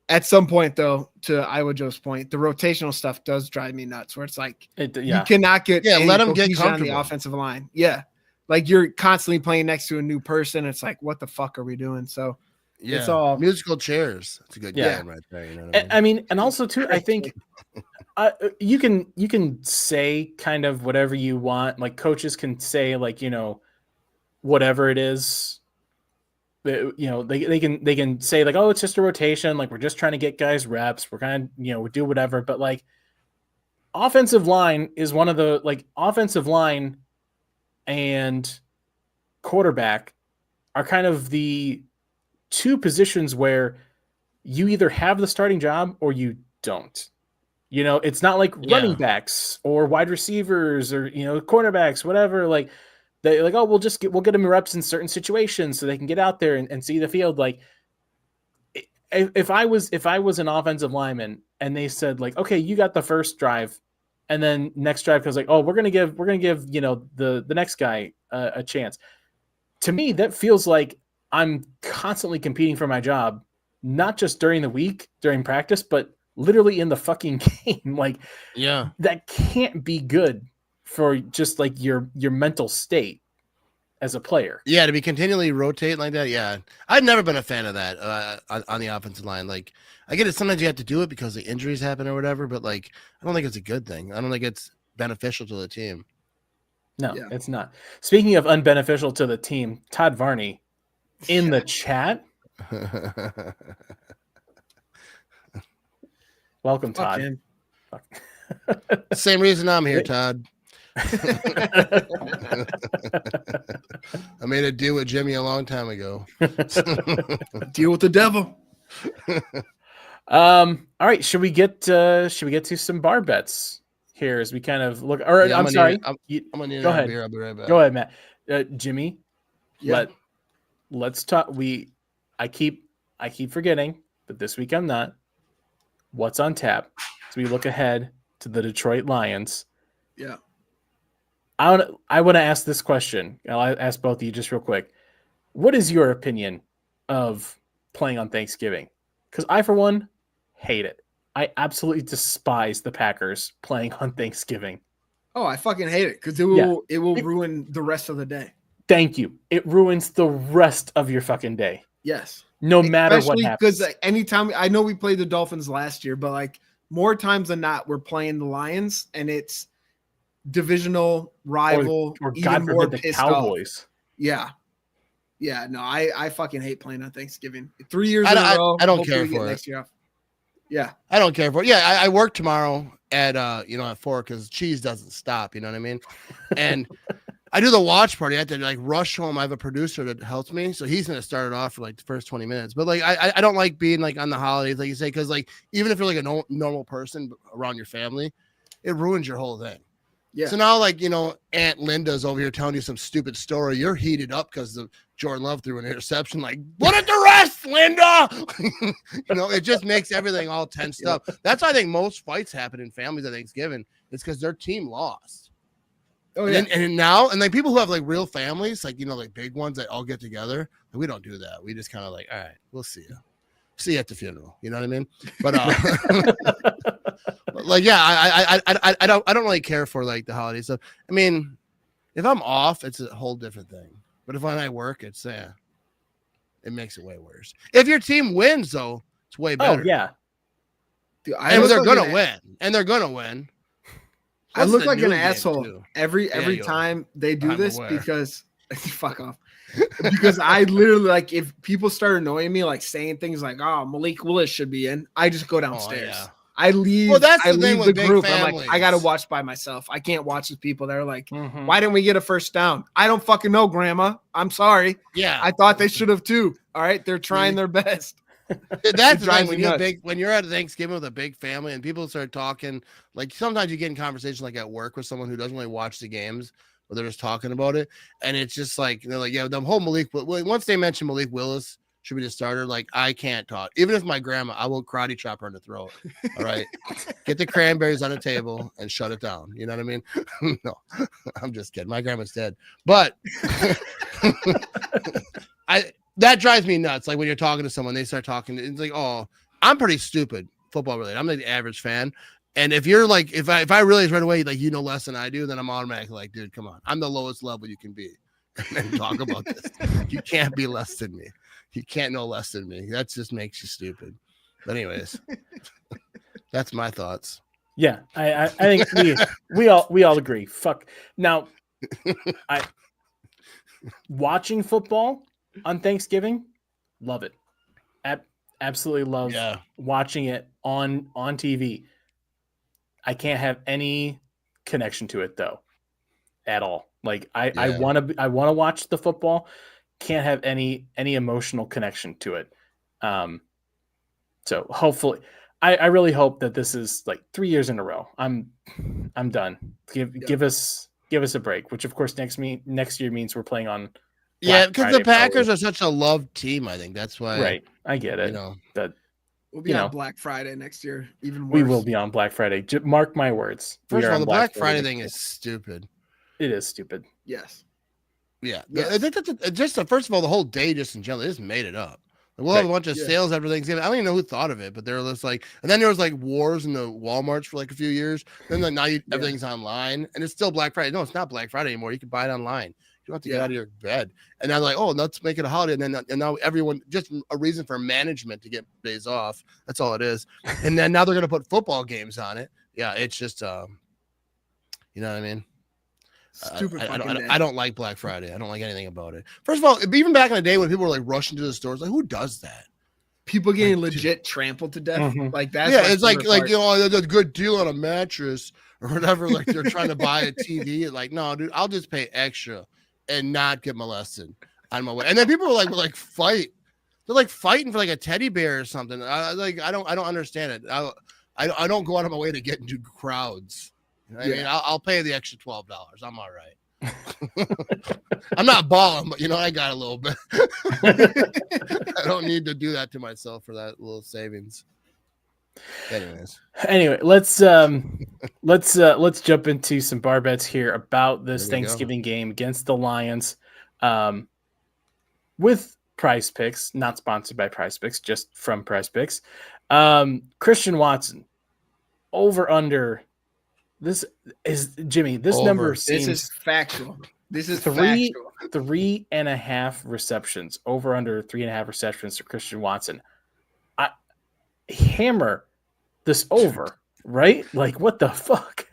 at some point though, to Iowa Joe's point, the rotational stuff does drive me nuts where it's like you cannot get let them get cohesion on the offensive line. Yeah. Like you're constantly playing next to a new person. It's like, what the fuck are we doing? So yeah, it's all musical chairs. It's a good game right there. You know what I mean, and also too, I think you can say kind of whatever you want. Like coaches can say like, you know, whatever it is, you know, they can say like, oh, it's just a rotation. Like we're just trying to get guys reps. We're kind of, you know, we do whatever. But like offensive line is one of the like offensive line and quarterback are kind of the two positions where you either have the starting job or you don't. You know, it's not like running backs or wide receivers or, you know, cornerbacks, whatever. Like they like, oh, we'll get them reps in certain situations so they can get out there and see the field. Like if I was an offensive lineman and they said like, okay, you got the first drive, and then next drive goes like, oh, we're gonna give you know the next guy a chance. To me, that feels like I'm constantly competing for my job, not just during the week, during practice, but literally in the fucking game. Like, that can't be good for just like your mental state as a player. Yeah, to be continually rotating like that. Yeah, I've never been a fan of that on the offensive line. Like, I get it. Sometimes you have to do it because the injuries happen or whatever, but like, I don't think it's a good thing. I don't think it's beneficial to the team. No, it's not. Speaking of unbeneficial to the team, Todd Varney in the chat. Welcome, Todd. Same reason I'm here, Todd. I made a deal with Jimmy a long time ago. Deal with the devil. All right, should we get to some bar bets here as we kind of look? Or I'm sorry, I'm gonna need go ahead. Beer. I'll be right back. Go ahead, Matt. Jimmy, let's talk. I keep forgetting, but this week I'm not. What's on tap? So we look ahead to the Detroit Lions. Yeah. I want to ask this question. I'll ask both of you just real quick. What is your opinion of playing on Thanksgiving? Because I, for one, hate it. I absolutely despise the Packers playing on Thanksgiving. Oh, I fucking hate it because it will ruin the rest of the day. Thank you. It ruins the rest of your fucking day. Yes. No matter what happens. Because anytime, I know we played the Dolphins last year, but like more times than not, we're playing the Lions and it's divisional rival or God forbid the Cowboys. Off. Yeah. No, I fucking hate playing on Thanksgiving. 3 years in a row. I don't care for it. Next year off. Yeah. I don't care for it. Yeah, I work tomorrow at at 4 because cheese doesn't stop, you know what I mean? And I do the watch party. I have to like rush home. I have a producer that helps me, so he's gonna start it off for like the first 20 minutes. But like I don't like being like on the holidays, like you say, because like even if you're like a normal person around your family, it ruins your whole thing. Yeah. So now, like, Aunt Linda's over here telling you some stupid story. You're heated up because the Jordan Love threw an interception. Like, put it to rest, Linda. It just makes everything all tensed up. That's why I think most fights happen in families at Thanksgiving. It's because their team lost. Oh yeah. And now, like people who have like real families, like like big ones that all get together, we don't do that. We just kind of like, all right, we'll see you. See you at the funeral. You know what I mean? But like, yeah, I don't really care for like the holiday stuff. I mean, if I'm off, it's a whole different thing. But if when I work, it's it makes it way worse. If your team wins, though, it's way better. Oh yeah, dude, they're gonna win, and they're gonna win. I look like an asshole every time they do this because fuck off. Because I literally like if people start annoying me like saying things like "oh Malik Willis should be in," I just go downstairs. Oh, yeah. I leave. Well, that's the thing with the group. I'm like, I gotta watch by myself. I can't watch with people that are like, "Why didn't we get a first down?" I don't fucking know, Grandma. I'm sorry. Yeah, I thought they should have too. All right, they're trying their best. That's the drives thing when me you're nuts. when you're at Thanksgiving with a big family and people start talking, like sometimes you get in conversation like at work with someone who doesn't really watch the games, but they're just talking about it, and it's just like they're like, yeah, the whole once they mention Malik Willis should be the starter, like I can't talk. Even if my grandma, I will karate chop her in the throat. All right, get the cranberries on the table and shut it down. You know what I mean? No, I'm just kidding. My grandma's dead, but that drives me nuts. Like when you're talking to someone, they start talking. It's like, oh, I'm pretty stupid football related. I'm the average fan. And if you're like, if I realize right away, like, you know less than I do, then I'm automatically like, dude, come on. I'm the lowest level you can be. And talk about this. You can't be less than me. You can't know less than me. That just makes you stupid. But anyways, that's my thoughts. Yeah, I think we all agree. Fuck. Now, watching football on Thanksgiving, love it. Absolutely love watching it on TV. I can't have any connection to it though, at all. Like I want to watch the football, can't have any emotional connection to it. So hopefully, I really hope that this is like 3 years in a row. I'm done. Give us a break. Which of course next year means we're playing on. Yeah, because the Packers are such a loved team. I think that's why. Right, I get it. You know that we'll be on Black Friday next year. Even worse. We will be on Black Friday. Mark my words. First of all, the Black Friday thing is stupid. It is stupid. Yes. Yeah. Just first of all, the whole day, just in general, they just made it up. We'll have a bunch of sales after Thanksgiving. I don't even know who thought of it, but they're just like, and then there was like wars in the Walmarts for like a few years. Then like now everything's online, and it's still Black Friday. No, it's not Black Friday anymore. You can buy it online. You don't have to get out of your bed. And they're like, oh, let's make it a holiday. And now everyone, just a reason for management to get days off. That's all it is. And then now they're going to put football games on it. Yeah, it's just, you know what I mean? Stupid. I don't like Black Friday. I don't like anything about it. First of all, even back in the day when people were like rushing to the stores, like who does that? People getting legit trampled to death. Mm-hmm. Like that's it's like you know, there's a good deal on a mattress or whatever. Like they're trying to buy a TV. Like, no, dude, I'll just pay extra and not get molested on my way. And then people will like fight. They're like fighting for like a teddy bear or something. I don't understand it. I don't go out of my way to get into crowds. You know what I mean, I'll pay the extra $12. I'm all right. I'm not balling, but you know, I got a little bit. I don't need to do that to myself for that little savings. Anyway, let's jump into some bar bets here about this Thanksgiving game against the Lions, with Prize Picks, not sponsored by Prize Picks, just from Prize Picks. Christian Watson, over under. This is Jimmy. This over. Number seems this is factual. This is 3.5 receptions, over under 3.5 receptions to Christian Watson. Hammer this over, right? Like, what the fuck?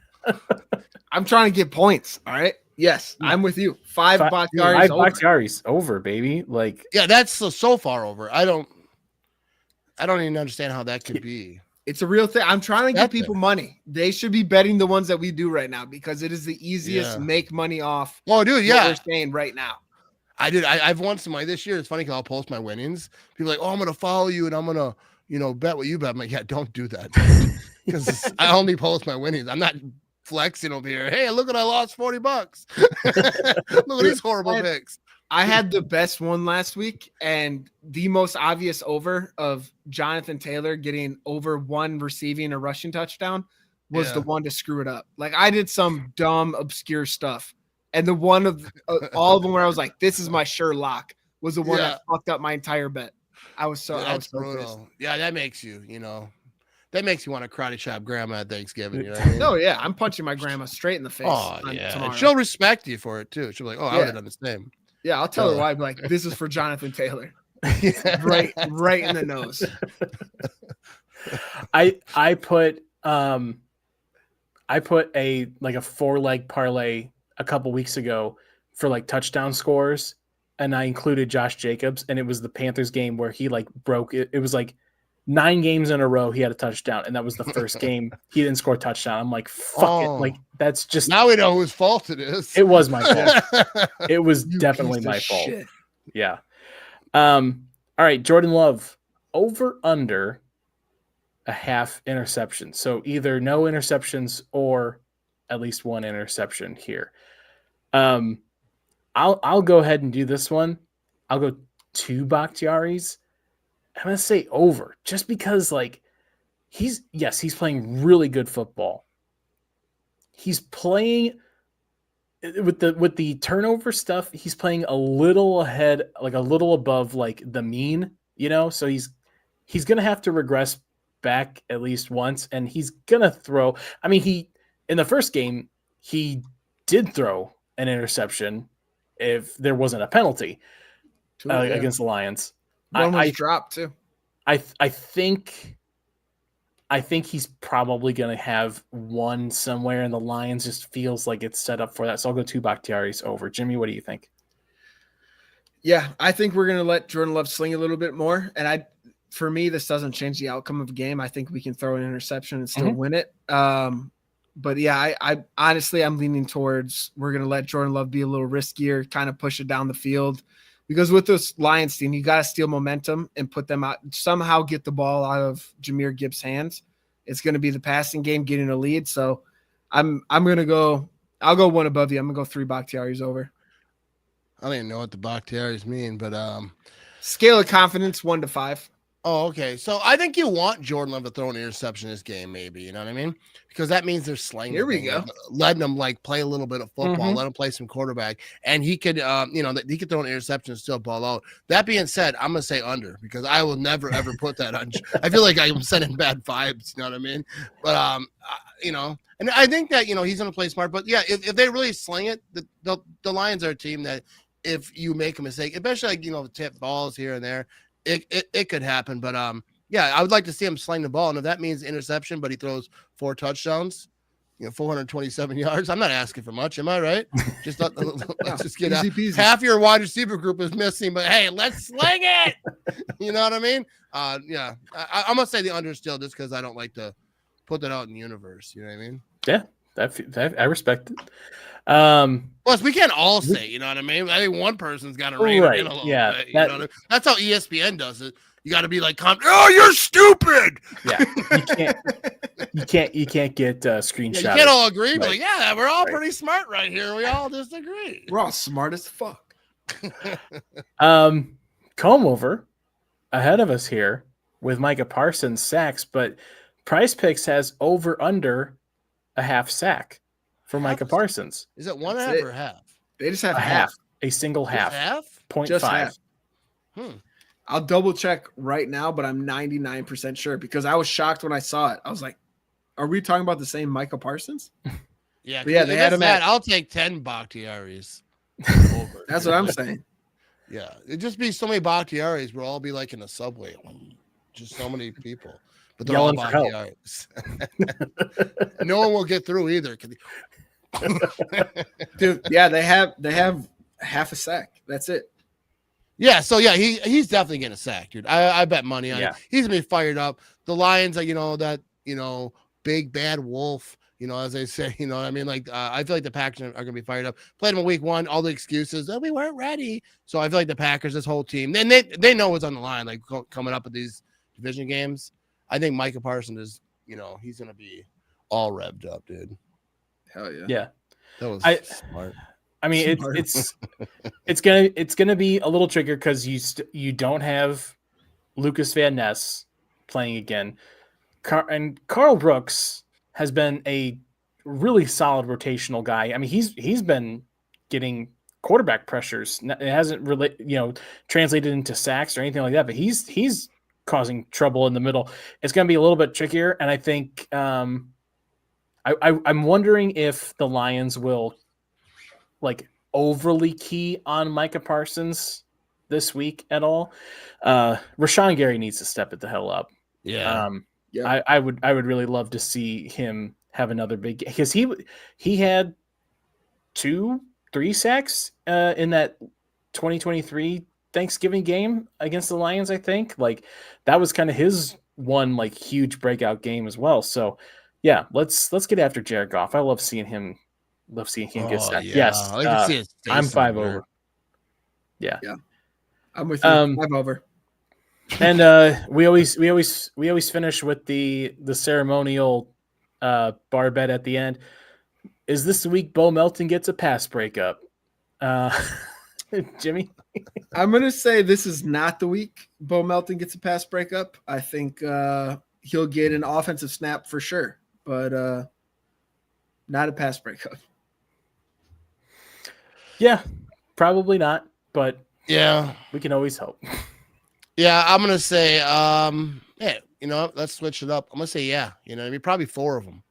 I'm trying to get points. All right. Yes, I'm with you. Five Bakhtiari's over, baby. Like, yeah, that's so far over. I don't even understand how that could be. It's a real thing. I'm trying to give people money. They should be betting the ones that we do right now because it is the easiest to make money off. Oh, dude, what we're saying right now. I've won some money this year. It's funny because I'll post my winnings. People are like, oh, I'm gonna follow you and I'm gonna, bet what you bet. I'm like, yeah, don't do that because I only post my winnings. I'm not flexing over here. Hey, look at I lost $40. Look at these horrible picks. I had the best one last week, and the most obvious over of Jonathan Taylor getting over one receiving or rushing touchdown was the one to screw it up. Like I did some dumb, obscure stuff, and the one of all of them where I was like, "This is my sure lock," was the one that fucked up my entire bet. I was so brutal. Pissed. Yeah, that makes you, that makes you want to karate chop grandma at Thanksgiving. You know what I mean? No, yeah, I'm punching my grandma straight in the face. Oh yeah, and she'll respect you for it too. She'll be like, "Oh, I would have done the same." Yeah, I'll tell her why. Like, this is for Jonathan Taylor. right in the nose. I put a 4-leg parlay a couple weeks ago for like touchdown scores, and I included Josh Jacobs, and it was the Panthers game where he like broke it. It was like 9 games in a row he had a touchdown, and that was the first game he didn't score a touchdown. I'm like, fuck it. Like, that's just now we know whose fault it is. It was my fault. It was definitely my fault. Shit. Yeah. All right, Jordan Love, over under a half interception. So either no interceptions or at least one interception here. I'll go ahead and do this one. I'll go 2 Bakhtiaris. I'm gonna say over, just because like he's playing really good football. He's playing with the turnover stuff. He's playing a little ahead, like a little above like the mean, So he's gonna have to regress back at least once, and he's gonna throw. I mean, he in the first game he did throw an interception if there wasn't a penalty against the Lions. One was dropped too. I think he's probably going to have one somewhere, and the Lions just feels like it's set up for that. So I'll go 2 Bakhtiaris over. Jimmy, what do you think? Yeah, I think we're going to let Jordan Love sling a little bit more. And for me, this doesn't change the outcome of the game. I think we can throw an interception and still win it. But yeah, I honestly, I'm leaning towards we're going to let Jordan Love be a little riskier, kind of push it down the field. Because with this Lions team, you got to steal momentum and put them out, somehow get the ball out of Jahmyr Gibbs' hands. It's going to be the passing game, getting a lead. So I'm going to go, I'll go one above you. I'm going to go 3 Bakhtiaris over. I don't even know what the Bakhtiaris mean, but scale of confidence 1 to 5. Oh, okay. So I think you want Jordan Love to throw an interception this game, maybe. You know what I mean? Because that means they're slaying. Here we go. Letting him like play a little bit of football, let him play some quarterback, and he could, he could throw an interception and still ball out. That being said, I'm gonna say under because I will never ever put that on. I feel like I'm sending bad vibes. You know what I mean? But and I think that he's gonna play smart. But yeah, if they really sling it, the Lions are a team that if you make a mistake, especially like tip balls here and there. It could happen, but yeah, I would like to see him sling the ball, and if that means interception, but he throws 4 touchdowns, 427 yards. I'm not asking for much, am I right? Just let's just get out. Half your wide receiver group is missing, but hey, let's sling it. You know what I mean? Yeah, I'm gonna say the under still, just because I don't like to put that out in the universe. You know what I mean? Yeah, that I respect it. Plus, we can't all say, you know what I mean? I think one person's got to rein it in a little bit. You know what I mean? That's how ESPN does it. You got to be like, "Oh, you're stupid." Yeah, you can't get screenshots. Yeah, you can't all agree, but like, yeah, we're all pretty smart right here. We all disagree. We're all smart as fuck. Comb over ahead of us here with Micah Parsons sacks, but Price Picks has over under a half sack for Micah Parsons. Is it 1.5 or half? They just have half. A single half. Half? 0.5. I'll double check right now, but I'm 99% sure because I was shocked when I saw it. I was like, are we talking about the same Micah Parsons? Yeah. But yeah, they had him at. I'll take 10 Bakhtiaris. That's what I'm saying. Yeah. It'd just be so many Bakhtiaris. We'll all be like in a subway. Just so many people. But they're all Bakhtiaris. No one will get through either. Dude, yeah, they have half a sack. That's it. Yeah, so yeah, he's definitely getting a sack, dude. I bet money on it. He's gonna be fired up. The Lions are, that big bad wolf, as they say, what I mean? Like I feel like the Packers are gonna be fired up. Played them in week 1, all the excuses, we weren't ready. So I feel like the Packers, this whole team, then they know what's on the line, like coming up with these division games. I think Micah Parsons is, he's gonna be all revved up, dude. Hell yeah. Yeah. That was smart. I mean, it's gonna be a little trickier because you don't have Lucas Van Ness playing again, and Carl Brooks has been a really solid rotational guy. I mean, he's been getting quarterback pressures. It hasn't really translated into sacks or anything like that, but he's causing trouble in the middle. It's gonna be a little bit trickier, and I think I'm wondering if the Lions will overly key on Micah Parsons this week at all. Rashawn Gary needs to step it the hell up. Yeah. I would really love to see him have another big, because he had 2-3 sacks in that 2023 Thanksgiving game against the Lions. I think that was kind of his one huge breakout game as well. So yeah, let's get after Jared Goff. I love seeing him get sacked. Yeah. Yes. I'm 5 over. Yeah. I'm with you. 5 over. And we always finish with the ceremonial bar bet at the end. Is this the week Bo Melton gets a pass breakup? Jimmy? I'm going to say this is not the week Bo Melton gets a pass breakup. I think he'll get an offensive snap for sure, but not a pass breakup. Yeah, probably not, but Yeah. we can always hope. Yeah, I'm gonna say, yeah, let's switch it up. I'm gonna say, yeah, probably 4 of them.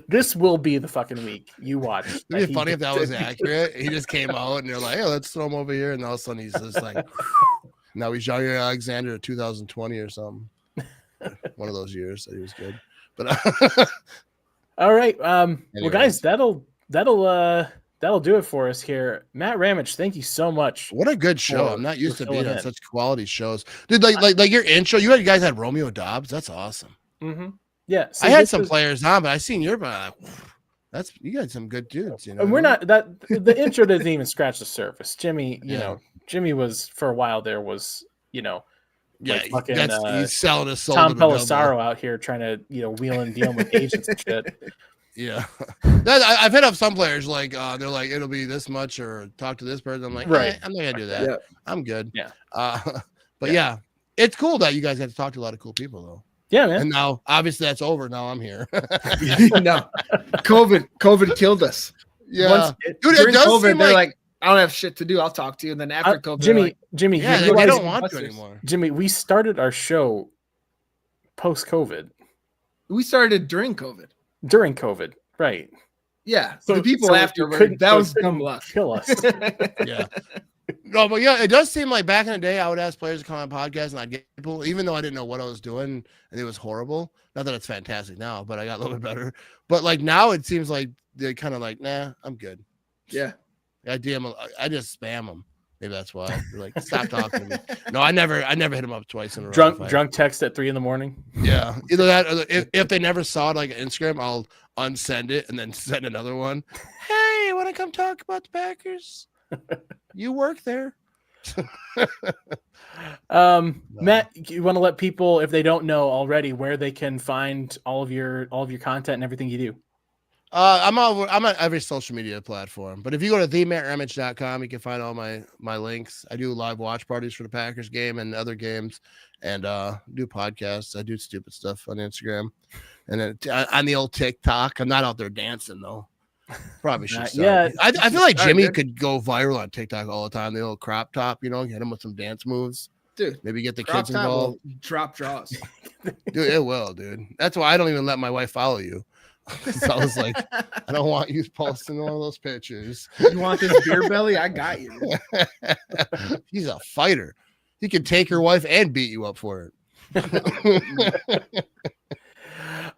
This will be the fucking week. You watch. It'd be funny if that was accurate. He just came out and they're like, hey, let's throw him over here. And all of a sudden he's just like, now he's Jair Alexander 2020 or something. One of those years that he was good. But all right. Well, Anyways. guys, that'll do it for us here. Matt Ramage, thank you so much. What a good show. for- I'm not used for to being filling on in. such quality shows. Dude, like your intro, you guys had Romeo Dobbs. That's awesome. Mm-hmm. Yeah, so I had this some was- players on, but I seen your that's you got some good dudes, And we're not that the intro doesn't even scratch the surface. Jimmy, Yeah. Jimmy was for a while there was, Yeah, like fucking, he's selling his soul Tom to the devil. Pelissaro out here trying to, wheel and deal with agents and shit. Yeah, I've hit up some players like they're like it'll be this much or talk to this person. I'm like, Right. I'm not gonna do that. Yeah. I'm good. Yeah. But yeah, it's cool that you guys had to talk to a lot of cool people though. Yeah, man. And now obviously that's over. Now I'm here. No, COVID killed us. Yeah, Once- dude, it During does COVID, seem they're like like, I don't have shit to do. I'll talk to you. And then after COVID, they're Jimmy, like, Jimmy, yeah, you they realize- don't want to Busters. anymore. Jimmy, we started our show post COVID, we started during COVID. during COVID, right? Yeah. So the people so after it couldn't- that so it was dumb couldn't luck. Kill us. Yeah. No, but yeah, it does seem like back in the day, I would ask players to come on podcasts and I'd get people, even though I didn't know what I was doing and it was horrible. Not that it's fantastic now, but I got a little bit better. But like now it seems like they're kind of like, nah, I'm good. Yeah. I I just spam them. Maybe that's why. They're like, stop talking to me. No, I never hit them up twice in a row. drunk text at 3 a.m. Yeah. Either that or if they never saw it like on Instagram, I'll unsend it and then send another one. Hey, want to come talk about the Packers? You work there. Matt, you want to let people, if they don't know already, where they can find all of your content and everything you do? I'm on every social media platform, but if you go to themattramage.com, you can find all my links. I do live watch parties for the Packers game and other games, and do podcasts. I do stupid stuff on Instagram, and then on the old TikTok. I'm not out there dancing though. Probably should. Yeah, I feel like start, Jimmy dude. could go viral on TikTok all the time. The little crop top, hit him with some dance moves. Dude, Maybe get the crop kids top involved. will drop draws. Dude, it will, dude. That's why I don't even let my wife follow you. So I was like, I don't want you posting all those pictures. You want this beer belly? I got you. He's a fighter. He can take your wife and beat you up for it.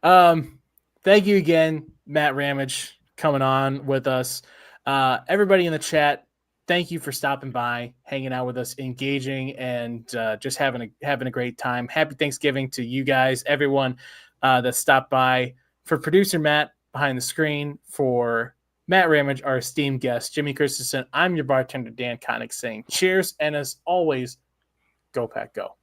Thank you again, Matt Ramage, coming on with us. Everybody in the chat, thank you for stopping by, hanging out with us, engaging, and just having a great time. Happy Thanksgiving to you guys, everyone that stopped by. For producer Matt behind the screen, for Matt Ramage, our esteemed guest, Jimmy Christensen, I'm your bartender, Dan Connick, saying cheers, and as always, go Pack Go.